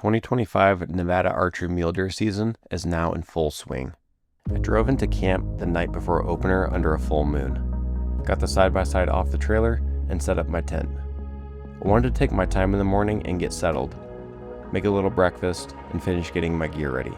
2025 Nevada archery mule deer season is now in full swing. I drove into camp the night before opener under a full moon. Got the side-by-side off the trailer and set up my tent. I wanted to take my time in the morning and get settled, make a little breakfast, and finish getting my gear ready.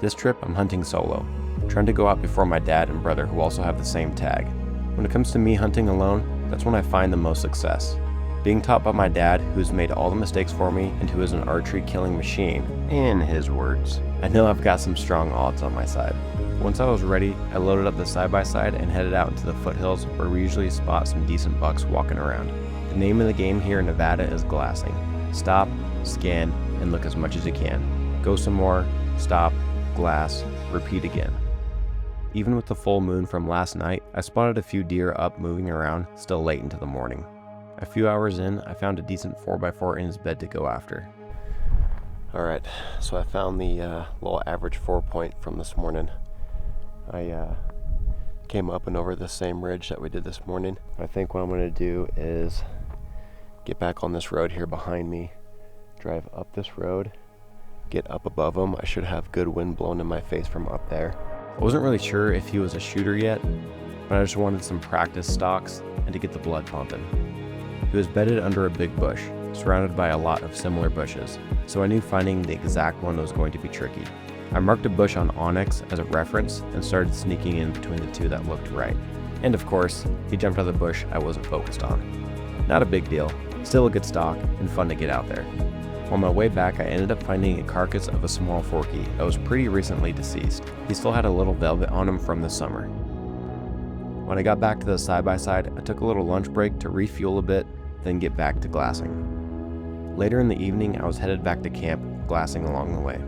This trip I'm hunting solo, trying to go out before my dad and brother who also have the same tag. When it comes to me hunting alone, that's when I find the most success. Being taught by my dad, who's made all the mistakes for me and who is an archery killing machine, in his words, I know I've got some strong odds on my side. Once I was ready, I loaded up the side-by-side and headed out into the foothills where we usually spot some decent bucks walking around. The name of the game here in Nevada is glassing. Stop, scan, and look as much as you can. Go some more, stop, glass, repeat again. Even with the full moon from last night, I spotted a few deer up moving around still late into the morning. A few hours in, I found a decent 4x4 in his bed to go after. Alright, so I found the little average 4-point from this morning. I came up and over the same ridge that we did this morning. I think what I'm going to do is get back on this road here behind me, drive up this road, get up above him. I should have good wind blowing in my face from up there. I wasn't really sure if he was a shooter yet, but I just wanted some practice stalks and to get the blood pumping. He was bedded under a big bush, surrounded by a lot of similar bushes, so I knew finding the exact one was going to be tricky. I marked a bush on Onyx as a reference and started sneaking in between the two that looked right. And of course, he jumped out of the bush I wasn't focused on. Not a big deal, still a good stalk and fun to get out there. On my way back, I ended up finding a carcass of a small forky that was pretty recently deceased. He still had a little velvet on him from the summer. When I got back to the side-by-side, I took a little lunch break to refuel a bit, then get back to glassing. Later in the evening, I was headed back to camp, glassing along the way.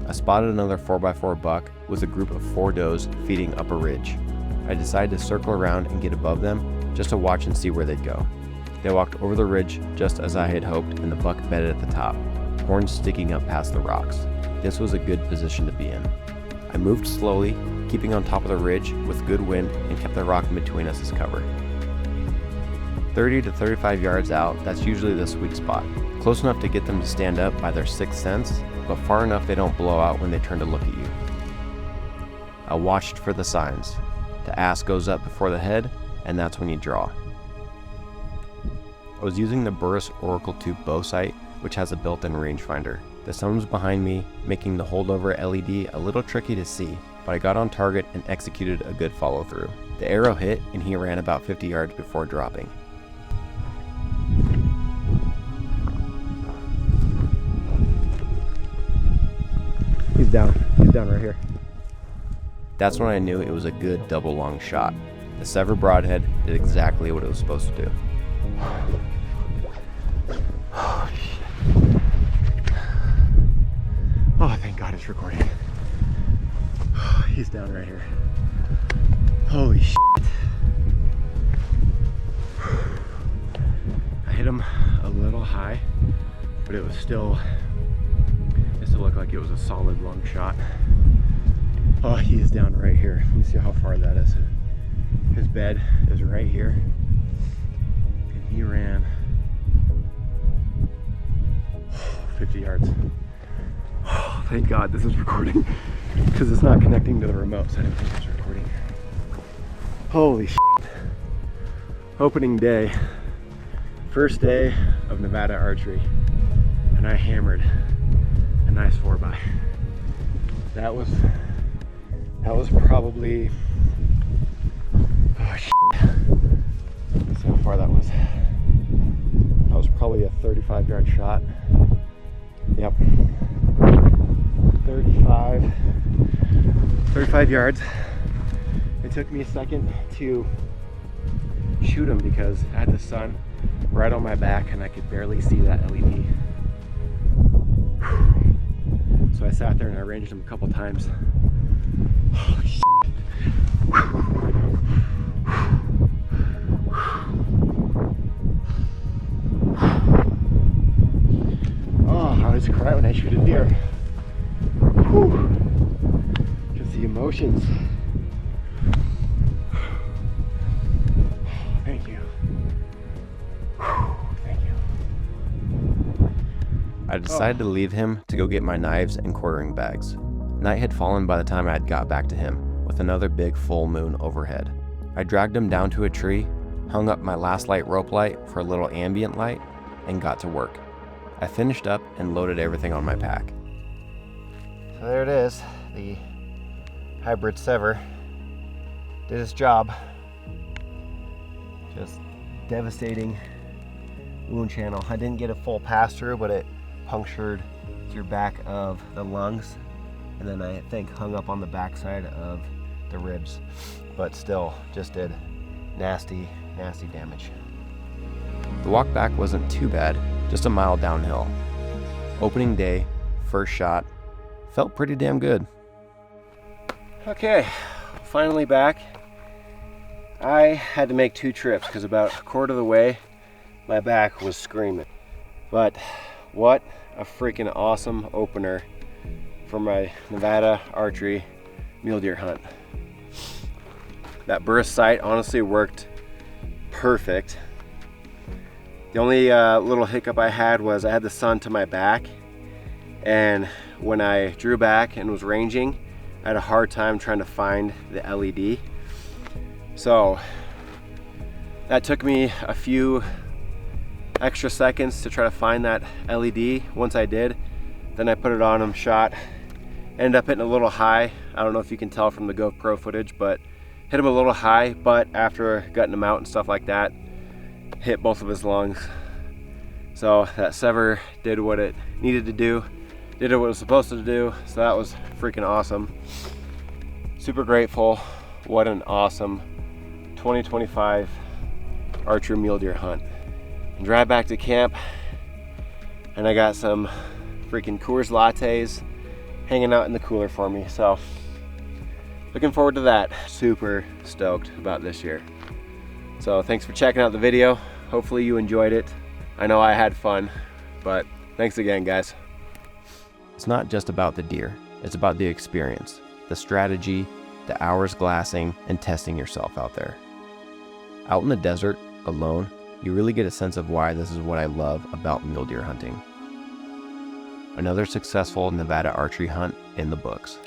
I spotted another 4x4 buck with a group of 4 does feeding up a ridge. I decided to circle around and get above them just to watch and see where they'd go. They walked over the ridge just as I had hoped, and the buck bedded at the top, horns sticking up past the rocks. This was a good position to be in. I moved slowly, keeping on top of the ridge with good wind, and kept the rock in between us as cover. 30 to 35 yards out, that's usually the sweet spot. Close enough to get them to stand up by their sixth sense, but far enough they don't blow out when they turn to look at you. I watched for the signs. The ass goes up before the head, and that's when you draw. I was using the Burris Oracle Tube bow sight, which has a built-in rangefinder. The sun was behind me, making the holdover LED a little tricky to see, but I got on target and executed a good follow-through. The arrow hit, and he ran about 50 yards before dropping. He's down right here. That's when I knew it was a good double long shot. The SEVR Broadhead did exactly what it was supposed to do. Oh, shit. Oh, thank God it's recording. He's down right here. Holy shit. I hit him a little high, but it still looked like it was a solid long shot. Oh, he is down right here. Let me see how far that is. His bed is right here. And he ran 50 yards. Oh, thank God this is recording, because it's not connecting to the remote, so I didn't think it was recording. Holy shit. Opening day. First day of Nevada archery. And I hammered a nice 4x. That was probably, oh shit. Let's see how far that was. That was probably a 35-yard shot. Yep. 35 yards. It took me a second to shoot him because I had the sun right on my back and I could barely see that LED. So I sat there and I ranged him a couple times. Holy shit. Oh, I always cry when I shoot a deer. Whew. Just the emotions. Thank you. Thank you. I decided to leave him to go get my knives and quartering bags. Night had fallen by the time I had got back to him, with another big full moon overhead. I dragged him down to a tree, hung up my last light rope light for a little ambient light, and got to work. I finished up and loaded everything on my pack. So there it is, the hybrid SEVR did its job. Just devastating wound channel. I didn't get a full pass through, but it punctured through back of the lungs, and then I think hung up on the backside of the ribs, but still just did nasty damage. The walk back wasn't too bad, just a mile downhill. Opening day, first shot, felt pretty damn good. Okay, finally back. I had to make 2 trips because about a quarter of the way my back was screaming. But what a freaking awesome opener for my Nevada archery mule deer hunt. That Burris sight honestly worked perfect. The only little hiccup I had was I had the sun to my back, and when I drew back and was ranging, I had a hard time trying to find the LED. So that took me a few extra seconds to try to find that LED. Once I did, then I put it on him, shot, ended up hitting a little high. I don't know if you can tell from the GoPro footage, but hit him a little high, but after gutting him out and stuff like that, hit both of his lungs. So that SEVR did what it needed to do, did what it was supposed to do, so that was freaking awesome. Super grateful. What an awesome 2025 archery mule deer hunt. And drive back to camp, and I got some freaking Coors lattes hanging out in the cooler for me, so looking forward to that. Super stoked about this year. So thanks for checking out the video. Hopefully you enjoyed it. I know I had fun, but thanks again, guys. It's not just about the deer, it's about the experience, the strategy, the hours glassing, and testing yourself out there. Out in the desert, alone, you really get a sense of why this is what I love about mule deer hunting. Another successful Nevada archery hunt in the books.